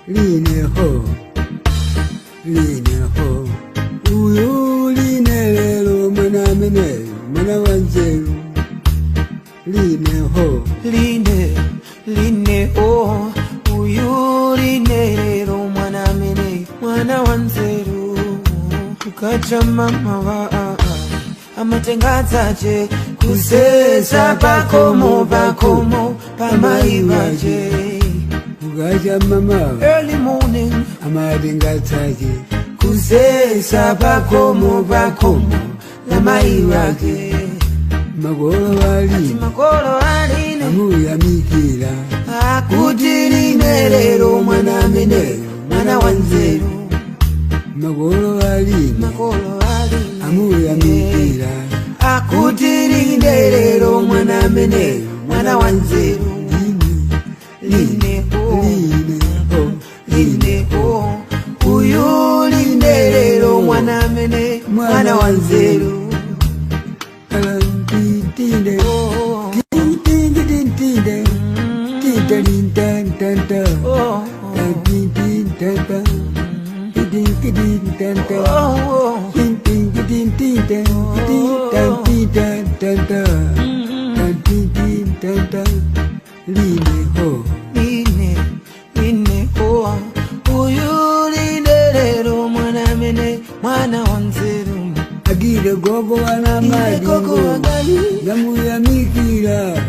line ho, uyu line lelo mwana mene, mwana wanzeru, line ho, line ho, uyu line lelo mwana mene, mwana wanzeru, ukacha mama wa amatengazaje, kusesa bakomo pamaivaje. Ukacha mama Early morning amatengazaje, kusesa bakomo pamaivaje. magolo waline amuya mikila, akuti line lelo mwana mene, mwana wanzeru. magolo waline amuya mikila, akuti line lelo mwana mene, mwana wanzeru. Line ho, uyu line lelo mwana mene, mwana wanzeru. Line ho, uyu line lelo mwana mene, mwana wanzeru. agire gogo wana madingo, gamu ya mikila,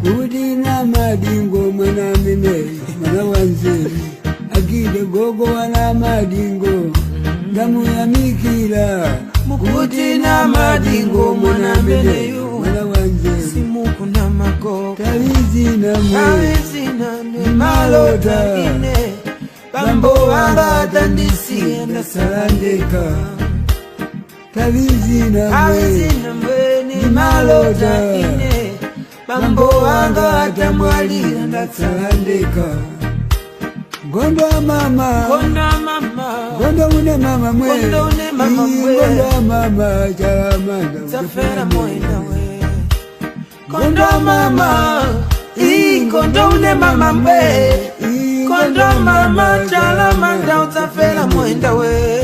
kuti na madingo mwana mene, mwana wanzeru. Agire gogo wana madingo, gamu ya mikila, kuti na madingo mwana mene, mwana wanzeru. simuku na mago Tawizina mwe malota ine, bambo wanga tandisi enda salandeka. Tawizina mwe ni malota ine, bambo wanga tamwalira salandeka. Gonda mama, Gonda une mama mwe, Gonda mama chalamanda, zafera mwenda we. Gonda mama, Gonda une mama mwe, Gonda mama chalamanda, zafera mwenda we.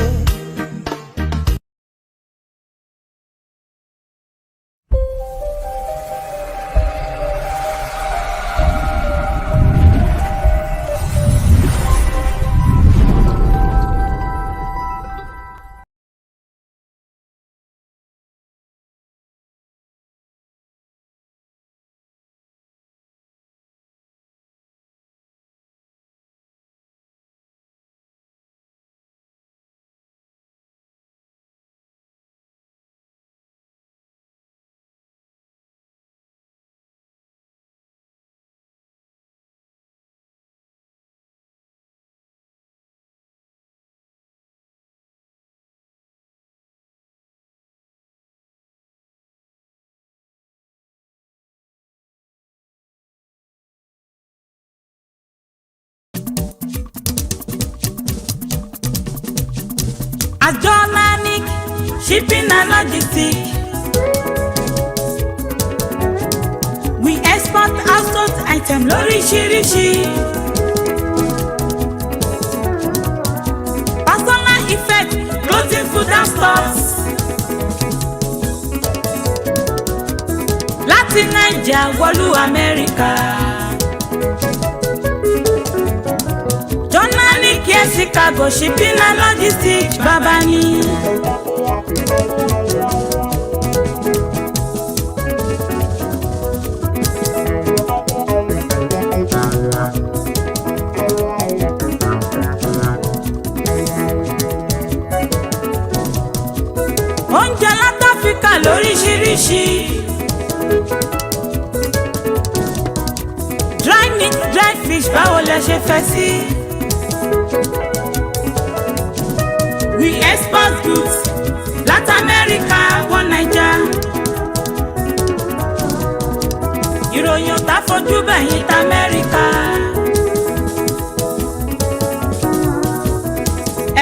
Adonanic shipping and logistics. We export household items lóríṣiríṣi. Personal effect, clothing, food and stuffs. Láti Naija wọ̀lú America. Chicago shipping and logistics baba ni. Oúnjẹ láti Áfíríkà lóríṣiríṣi. Dry meat, dry fish, báwo lẹ ṣe fẹ́ sí? We export goods Latin America, one Naija. Ìròyìn ọ̀tá fojú bẹ̀yìn ta America.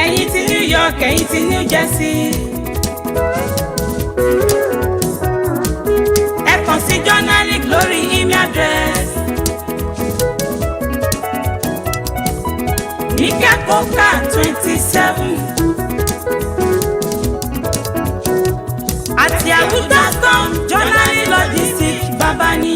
Ẹ̀yin ti New York, ẹ̀yin ti New Jersey. Ẹ kàn sí journalic lórí email address. Ike Boka 27 àti Abuja Storm Journey Logistics bàbá ní.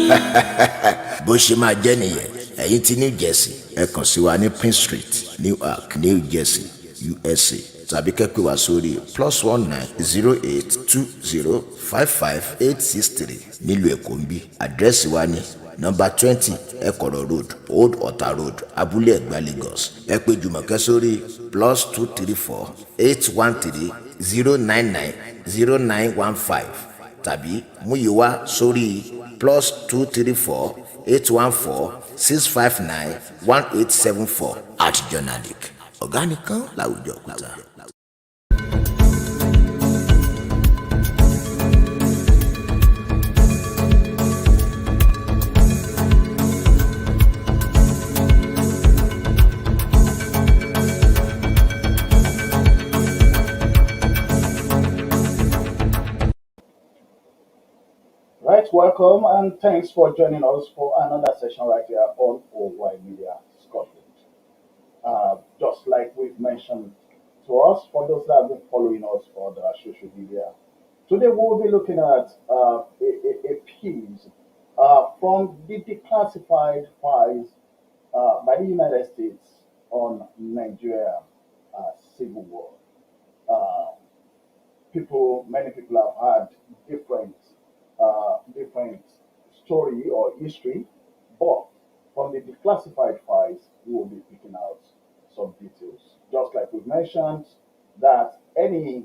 bó ṣe máa jẹ́ nìyẹn ẹ̀yin tí New Jersey ẹ kàn sí wa ní Prince Street Newark New Jersey USA tàbí kẹ́pẹ́ wá sórí +19 0820558863 nílùú Èkó ń bí. àdírẹ́sì wa ní nọ́mbà 20 Ẹ̀kọ̀rọ̀ Road Old Ọ̀tà Road Abúlé Ẹ̀gbá Lagos. ẹ pè Jùmọ̀kẹ́ sórí +234 813 099 0915 tàbí Múyìwá sórí +234 814 659 1874 at Journalic. ọ̀gá nìkan láwùjọ kúta. Right, welcome and thanks for joining us for another session right here on OY Media Scotland. Just like we've mentioned to us, for those that have been following us on the social media, today we'll be looking at a piece from the declassified files by the United States on Nigeria civil war. Many people have had different story or history, but from the declassified files, we will be picking out some details. Just like we've mentioned, that any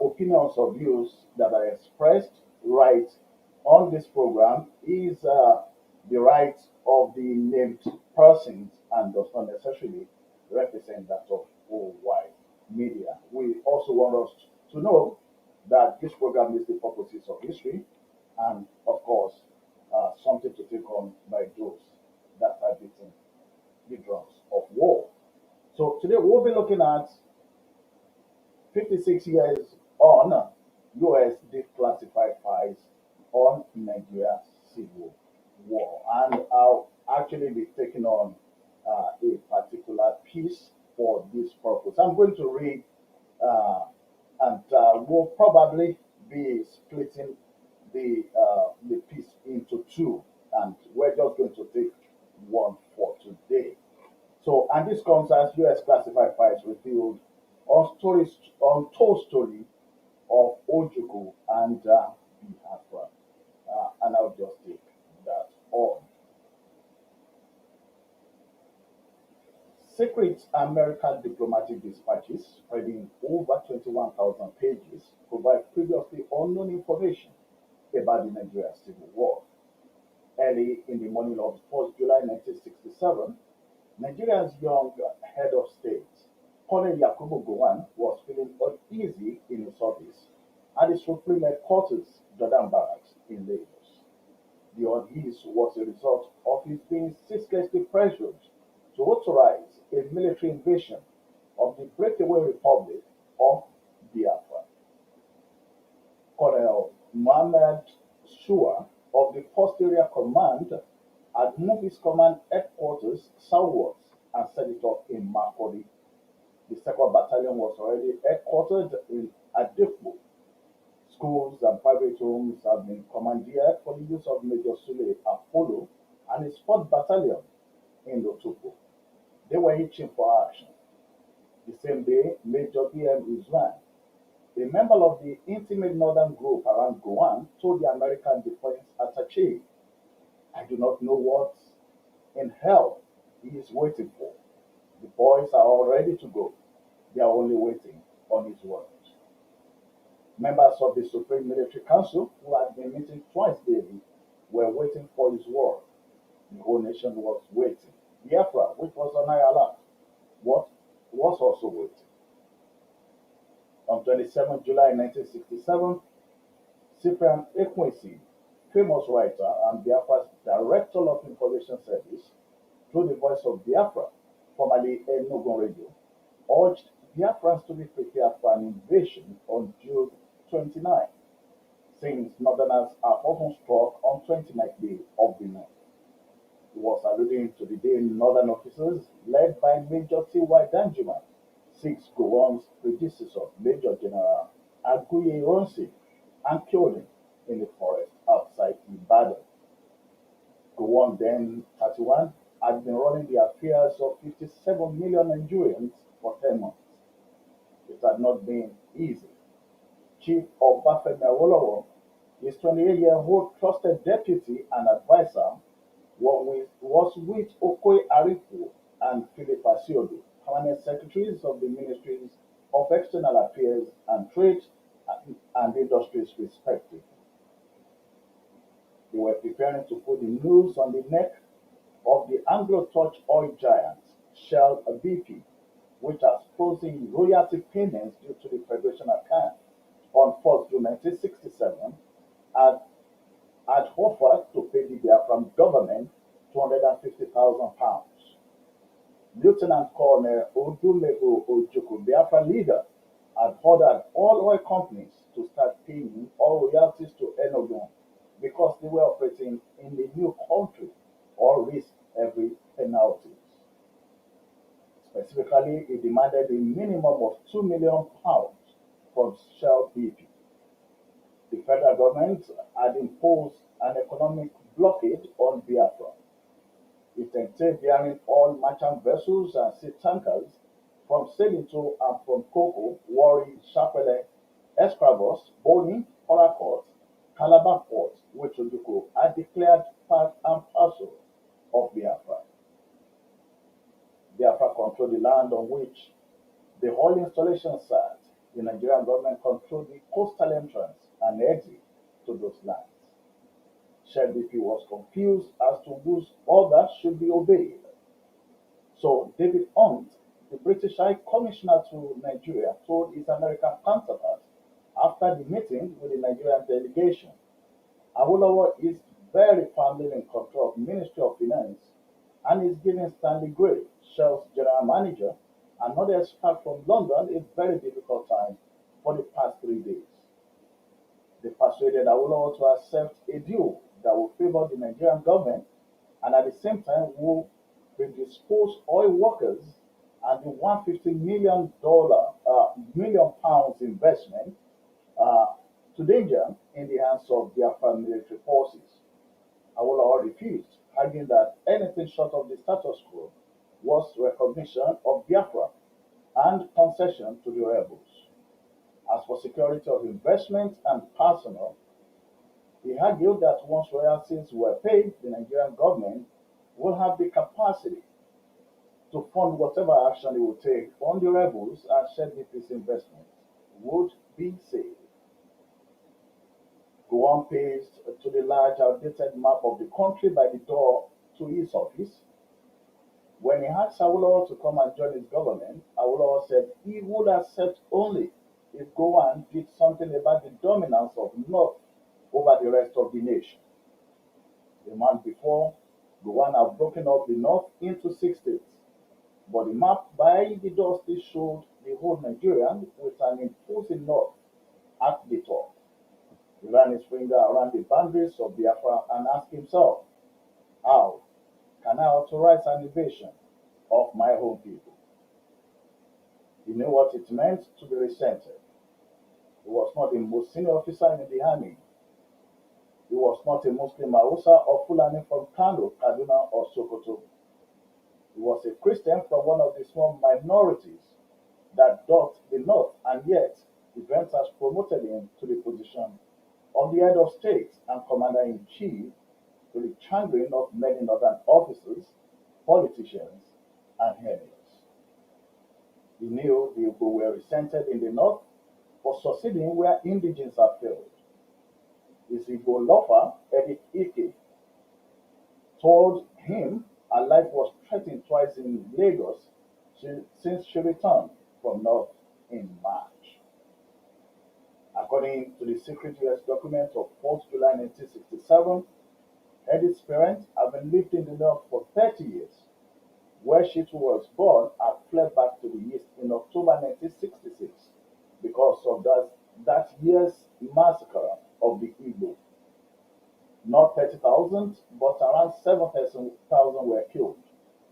opinions or views that are expressed right on this program is the right of the named persons and does not necessarily represent that of OY Media. We also want us to know that this program is the purposes of history and, of course, something to take on by those that are beating the drums of war. So today we'll be looking at 56 years on U.S. declassified files on Nigeria civil war, and I'll actually be taking on a particular piece for this purpose. I'm going to read, and we'll probably be splitting the piece into two, and we're just going to take one for today. So, and this comes as U.S. classified files revealed untold story of Ojukwu and Biafra, and I'll just take that on. Secret American diplomatic dispatches spreading over 21,000 pages provide previously unknown information about the Nigeria Civil War. Early in the morning of 1st July 1967, Nigeria's young head of state, Colonel Yakubu Gowon, was feeling uneasy in his office at the Supreme Headquarters, Jordan Barracks in Lagos. The unease was a result of his being ceaselessly pressured to authorize a military invasion of the breakaway republic of Biafra. Colonel Mohammed Shua of the First Area Command had moved his command headquarters southwards and set it up in Makurdi. The 2nd Battalion was already headquartered in Adepo. Schools and private homes have been commandeered for the use of Major Sule Apollo and his 4th Battalion in Lotopo. They were itching for action. The same day, Major B.M. Usman, a member of the intimate northern group around Gowon, told the American Defense Attaché, "I do not know what in hell he is waiting for. The boys are all ready to go. They are only waiting on his word." Members of the Supreme Military Council, who had been meeting twice daily, were waiting for his word. The whole nation was waiting. Biafra, which was on high alert, was also waiting. On 27 July 1967, Cyprian Ekwesi, famous writer and Biafra's Director of Information Service, through the voice of Biafra, formerly Enugu Radio, urged Biafrans to be prepared for an invasion on June 29, since Northerners are often struck on 29th day of the month. He was alluding to the day northern officers led by Major T.Y. Danjuma seized Gowon's predecessor, Major General Aguiyi Ironsi, and killed him in the forest outside Ibadan. Gowon, then 31, had been running the affairs of 57 million Nigerians for 10 months. It had not been easy. Chief Obafemi Awolowo, his 28-year-old trusted deputy and advisor, was with Okoye Arifu and Philip Asiodo, permanent secretaries of the Ministries of External Affairs and Trade and Industries, respectively. They were preparing to put the noose on the neck of the Anglo-Dutch oil giant Shell BP, which has frozen royalty payments due to the Federation account on 1st June 1967, had offered to pay the Biafran government £250,000. Lieutenant Colonel Odumegu Ojukwu, Biafran leader, had ordered all oil companies to start paying all royalties to Enugu because they were operating in the new country or risk every penalty. Specifically, he demanded a minimum of £2 million from Shell BP. The federal government had imposed an economic blockade on Biafra. It entailed bearing all merchant vessels and sea tankers from sailing to and from Koko, Warri, Sapele, Escravos, Boni, Oracourt, Calabar Port, which Ojukwu had declared part and parcel of Biafra. Biafra controlled the land on which the oil installation sat. The Nigerian government controlled the coastal entrance and exit to those lands. Shell BP was confused as to whose orders should be obeyed. So David Hunt, the British High Commissioner to Nigeria, told his American counterpart after the meeting with the Nigerian delegation, Awolowo is very firmly in control of Ministry of Finance and is giving Stanley Gray, Shell's general manager, another expert from London, a very difficult time for the past 3 days. They persuaded Awolowo to accept a deal that would favor the Nigerian government and at the same time will predispose oil workers and the $150 million investment to danger in the hands of Biafran military forces. Awolowo refused, arguing that anything short of the status quo was recognition of Biafra and concession to the rebels. As for security of investment and personnel, he argued that once royalties were paid, the Nigerian government will have the capacity to fund whatever action it will take on the rebels and Shell BP's investment would be safe. Gowon paced to the large outdated map of the country by the door to his office. When he asked Awolowo to come and join his government, Awolowo said he would accept only if Gowon did something about the dominance of North over the rest of the nation. A month before, Gowon had broken up the North into 6 states, but the map by the door still showed the whole Nigeria with an imposing North at the top. He ran his finger around the boundaries of Biafra and asked himself, how can I authorize an invasion of my own people? He knew what it meant to be resented. He was not the most senior officer in the army. He was not a Muslim Hausa or Fulani from Kano, Kaduna, or Sokoto. He was a Christian from one of the small minorities that dot the North, and yet the Venters promoted him to the position of the head of state and commander-in-chief, to the chagrin of many northern officers, politicians, and emirs. He knew the Igbo were resented in the north for succeeding where indigenes have failed. His Igbo lover, Edith Ike, told him her life was threatened twice in Lagos since she returned from North in March. According to the secret US document of 4th July 1967, Edith's parents have been living in the North for 30 years. Where she too was born and fled back to the East in October 1966 because of that year's massacre of the Igbo. Not 30,000, but around 7,000 were killed,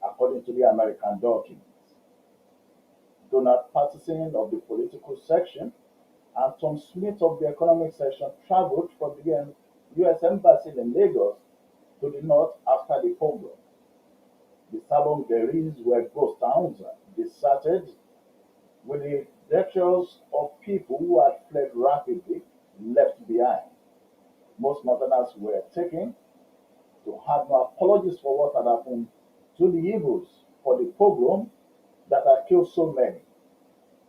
according to the American documents. Donald Patterson of the political section and Tom Smith of the economic section traveled from the U.S. Embassy in Lagos to the north after the pogrom. The Sabon Garis were ghost towns, deserted, with the detritus of people who had fled rapidly left behind. Most Northerners were taken to have no apologies for what had happened to the Igbos for the pogrom that had killed so many.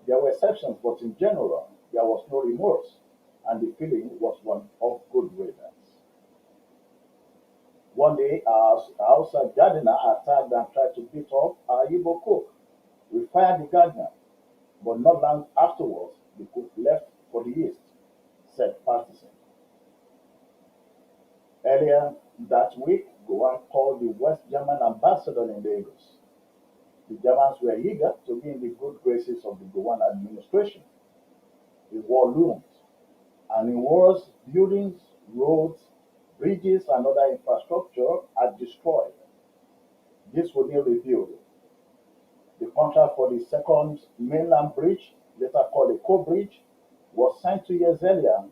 There were exceptions, but in general, there was no remorse, and the feeling was one of good riddance. One day, our house gardener attacked and tried to beat up our Igbo cook. We fired the gardener, but not long afterwards, the cook left for the east, said Patterson. Earlier that week, Gowan called the West German ambassador in Lagos. The Germans were eager to be in the good graces of the Gowan administration. The war loomed, and in wars, buildings, roads, bridges, and other infrastructure are destroyed. This would need rebuilding. The contract for the second mainland bridge, later called the Co Bridge, was signed 2 years earlier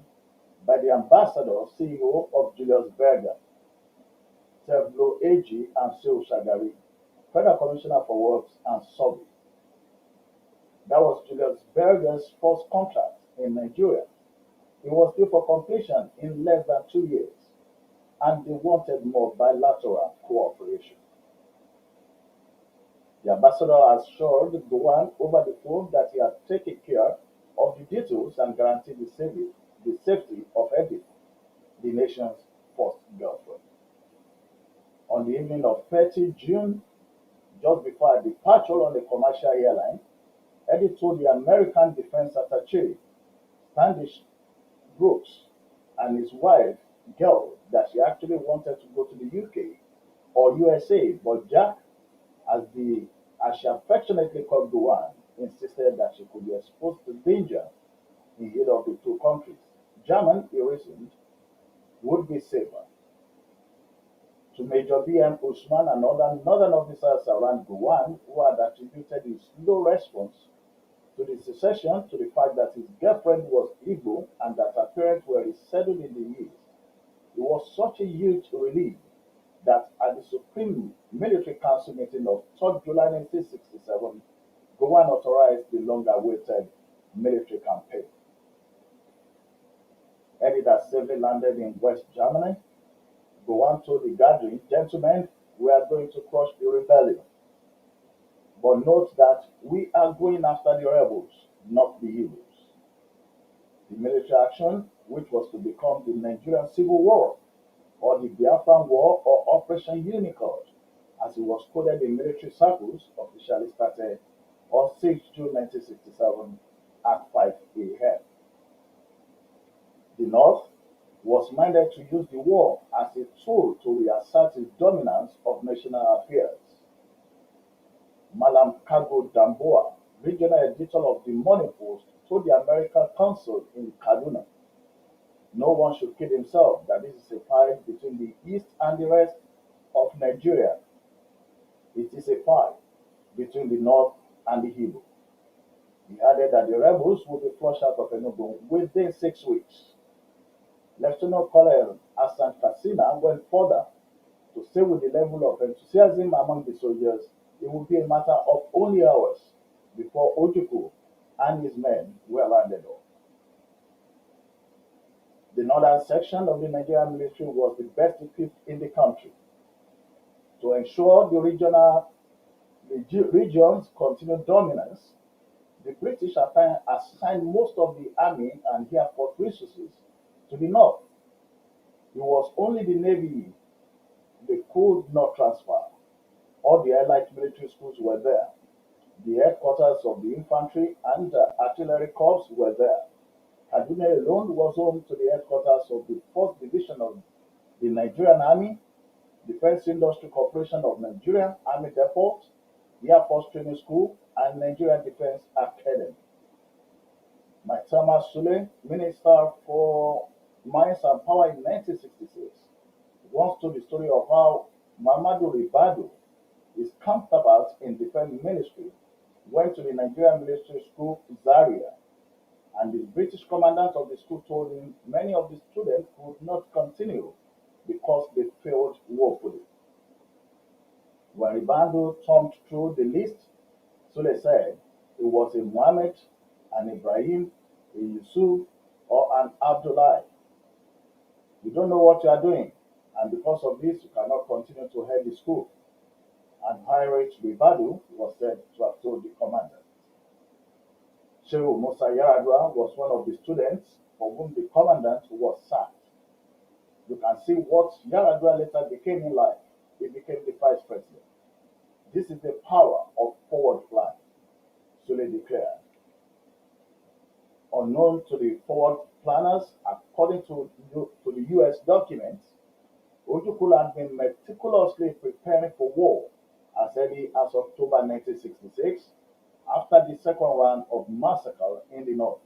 by the ambassador CEO of Julius Berger, Tevlo AG, and Seu Shagari, Federal Commissioner for Works and Survey. That was Julius Berger's first contract in Nigeria. It was due for completion in less than 2 years, and they wanted more bilateral cooperation. The ambassador assured Gowan over the phone that he had taken care of the details and guaranteed the safety of Edith, the nation's first girlfriend. On the evening of 30 June, just before her departure on the commercial airline, Edith told the American Defense Attaché, Standish Brooks, and his wife, Gail, that she actually wanted to go to the UK or USA, but Jack, as she affectionately called Gowan, insisted that she could be exposed to danger in either of the two countries. German, he reasoned, would be safer. To Major B.M. Usman and other northern officers around Gowan who had attributed his slow response to the secession to the fact that his girlfriend was Igbo and that her parents were resettled in the East, it was such a huge relief that at the Supreme Military Council meeting of 3rd July 1967, Gowan authorized the long-awaited military campaign. Edith had safely landed in West Germany. Gowan told the gathering, "Gentlemen, we are going to crush the rebellion. But note that we are going after the rebels, not the Igbos." The military action, which was to become the Nigerian Civil War, or the Biafran War, or Operation Unicode, as it was coded in military circles, officially started on 6 June 1967 at 5 a.m. The North was minded to use the war as a tool to reassert its dominance of national affairs. Malam Kago Damboa, regional editor of the Morning Post, told the American consul in Kaduna, "No one should kid himself that this is a fight between the East and the rest of Nigeria. It is a fight between the North and the Igbo." He added that the rebels would be flushed out of Enugu within 6 weeks. Lieutenant Colonel Hassan Katsina went further to say with the level of enthusiasm among the soldiers, it would be a matter of only hours before Ojukwu and his men were rounded up. The northern section of the Nigerian military was the best equipped in the country. To ensure the region's continued dominance, the British assigned most of the army and air force resources to the north. It was only the navy they could not transfer. All the allied military schools were there. The headquarters of the infantry and artillery corps were there. Kaduna alone was home to the headquarters of the 4th Division of the Nigerian Army, Defense Industry Corporation of Nigeria, Army Depot, Air Force Training School, and Nigeria Defense Academy. Maitama Sule, Minister for Mines and Power in 1966, once told the story of how Mamadou Ribadu, his counterpart in defense ministry, went to the Nigerian military school Zaria, and the British commandant of the school told him many of the students would not continue because they failed woefully. When Ribadu thumbed through the list, Sule said it was a Muhammad, an Ibrahim, a Yusuf, or an Abdullah. You don't know what you are doing, and because of this, you cannot continue to head the school. And Heinrich Ribadu was said to have told the commander. Shehu Musa Yaradua was one of the students for whom the commandant was sacked. You can see what Yaradua later became in life. He became the vice president. This is the power of forward plan, Sule declared. Unknown to the forward planners, according to the US documents, Ojukwu had been meticulously preparing for war as early as October 1966 after the second round of massacre in the north.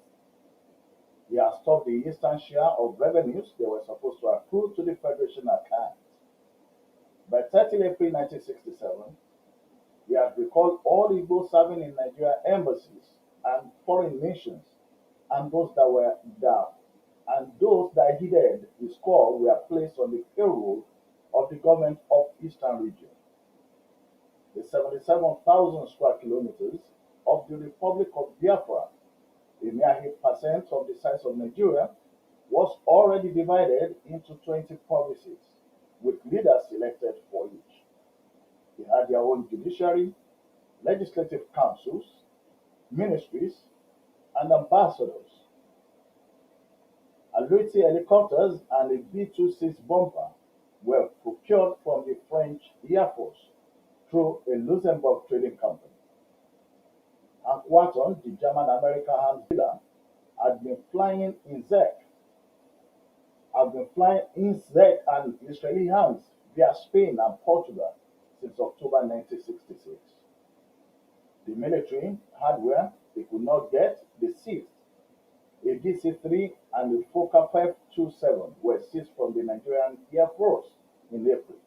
He has stopped the eastern share of revenues they were supposed to accrue to the Federation account. By 30 April 1967, he had recalled all Igbo serving in Nigeria embassies and foreign missions, and those that heeded his call were placed on the payroll of the government of Eastern Region. The 77,000 square kilometers of the Republic of Biafra, a mere 8% of the size of Nigeria, was already divided into 20 provinces, with leaders selected for each. They had their own judiciary, legislative councils, ministries, and ambassadors. Aluiti helicopters and a B-26 bomber were procured from the French Air Force through a Luxembourg trading company. Hank Watton, the German-American Hans Wheeler, had been flying in Zek and Israeli hands via Spain and Portugal since October 1966. The military hardware they could not get, they seized. A DC-3 and a Fokker 527 were seized from the Nigerian Air Force in April.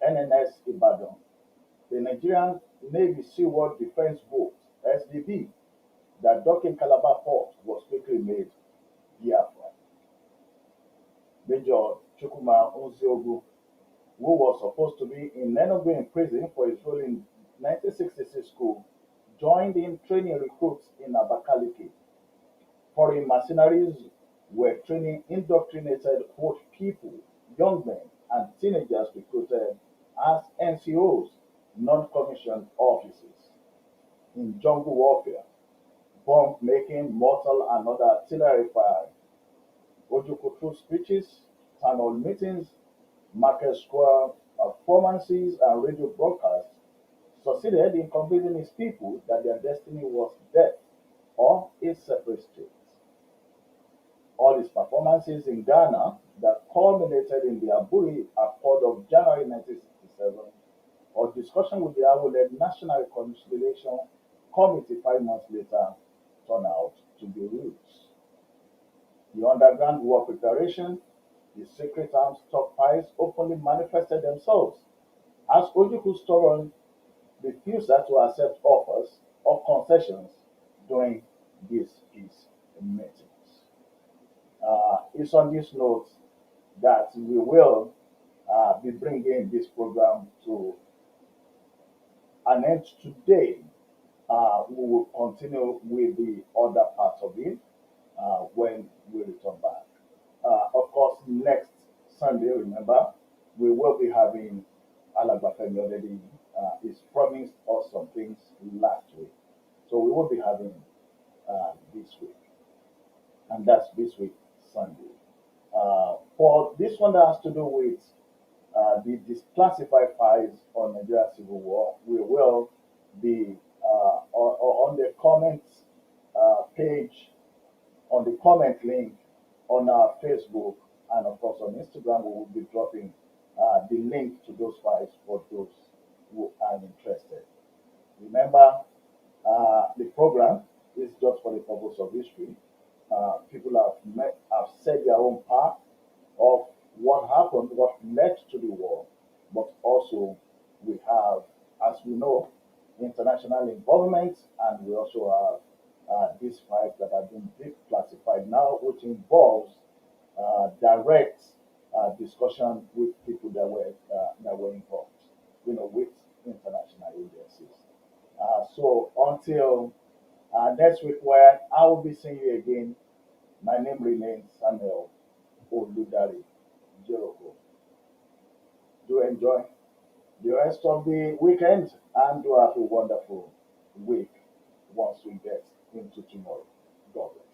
NNS Ibadan, the Nigerian Navy Seaworld Defense Boat, SDB, that docked in Calabar Port was quickly made Biafra. Major Chukwuma Nziogu, who was supposed to be in Enugu in prison for his role in 1966 coup, joined in training recruits in Abakaliki. Foreign mercenaries were training indoctrinated people, young men, and teenagers recruited as NCOs, non-commissioned officers, in jungle warfare, bomb making, mortar and other artillery fire. Ojukwu through speeches, town hall meetings, market square performances, and radio broadcasts succeeded in convincing his people that their destiny was death or a separate state. All his performances in Ghana that culminated in the Aburi Accord of January 1967 or discussion with the Awo-led National Reconciliation Committee 5 months later turned out to be roots. The underground war preparation, the secret arms stockpiles openly manifested themselves as Ojukwu stubborn refusal to accept offers or concessions during these peace meetings. It's on this note that we will be bringing this program to an end today. We will continue with the other parts of it when we return back. Of course, next Sunday, remember, we will be having Alagbafemi already. He's promised us some things last week. So we will be having this week. And that's this week, Sunday. For this one that has to do with the Declassified files on Nigeria Civil War, we will be on the comments page, on the comment link on our Facebook, and of course on Instagram, we will be dropping the link to those files for those who are interested. Remember, the program is just for the purpose of history. People have said their own part of what happened, what led to the war, but also we have, as we know, international involvement, and we also have these files that have been declassified now, which involves direct discussion with people that were involved, with international agencies. So until next week, where I will be seeing you again, my name remains Samuel Oludari Jericho. Do enjoy the rest of the weekend and do have a wonderful week once we get into tomorrow. God bless.